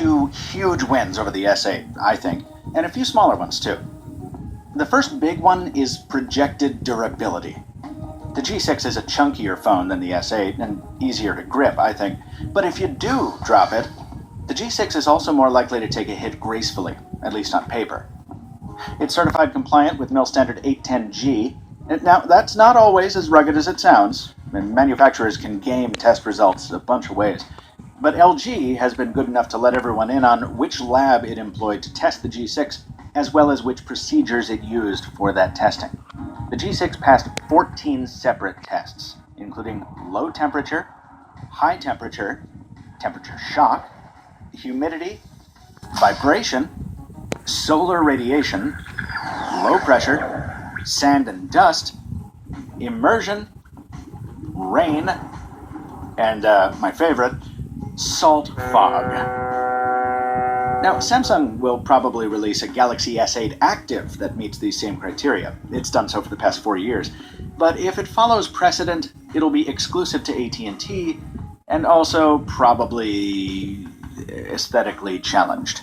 two huge wins over the S8, I think, and a few smaller ones too. The first big one is projected durability. The G6 is a chunkier phone than the S8 and easier to grip, I think, but if you do drop it, the G6 is also more likely to take a hit gracefully, at least on paper. It's certified compliant with MIL standard 810G. Now, that's not always as rugged as it sounds, and manufacturers can game test results a bunch of ways. But LG has been good enough to let everyone in on which lab it employed to test the G6, as well as which procedures it used for that testing. The G6 passed 14 separate tests, including low temperature, high temperature, temperature shock, humidity, vibration, solar radiation, low pressure, sand and dust, immersion, rain, and my favorite, salt fog. Now, Samsung will probably release a Galaxy S8 Active that meets these same criteria. It's done so for the past 4 years. But if it follows precedent, it'll be exclusive to AT&T and also probably aesthetically challenged.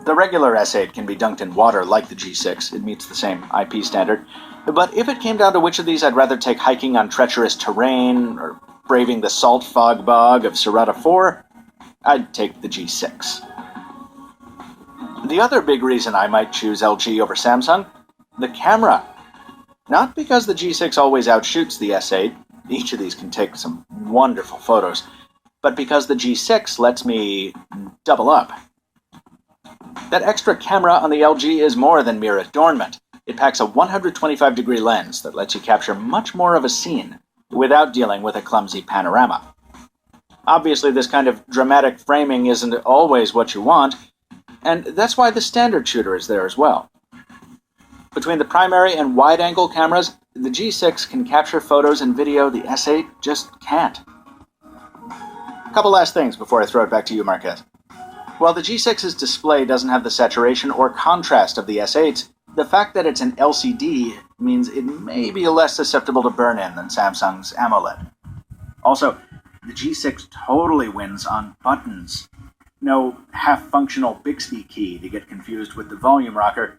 The regular S8 can be dunked in water like the G6. It meets the same IP standard. But if it came down to which of these I'd rather take hiking on treacherous terrain or braving the salt fog bog of Serata 4, I'd take the G6. The other big reason I might choose LG over Samsung? The camera. Not because the G6 always outshoots the S8, each of these can take some wonderful photos, but because the G6 lets me double up. That extra camera on the LG is more than mere adornment. It packs a 125-degree lens that lets you capture much more of a scene without dealing with a clumsy panorama. Obviously, this kind of dramatic framing isn't always what you want, and that's why the standard shooter is there as well. Between the primary and wide-angle cameras, the G6 can capture photos and video the S8 just can't. A couple last things before I throw it back to you, Marquez. While the G6's display doesn't have the saturation or contrast of the S8's, the fact that it's an LCD means it may be less susceptible to burn-in than Samsung's AMOLED. Also, the G6 totally wins on buttons. No half-functional Bixby key to get confused with the volume rocker.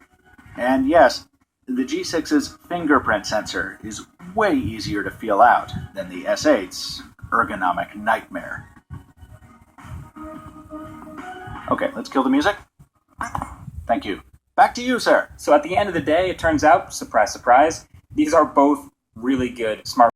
And yes, the G6's fingerprint sensor is way easier to feel out than the S8's ergonomic nightmare. Okay, let's kill the music. Thank you. Back to you, sir. So at the end of the day, it turns out, surprise, surprise, these are both really good smartphones.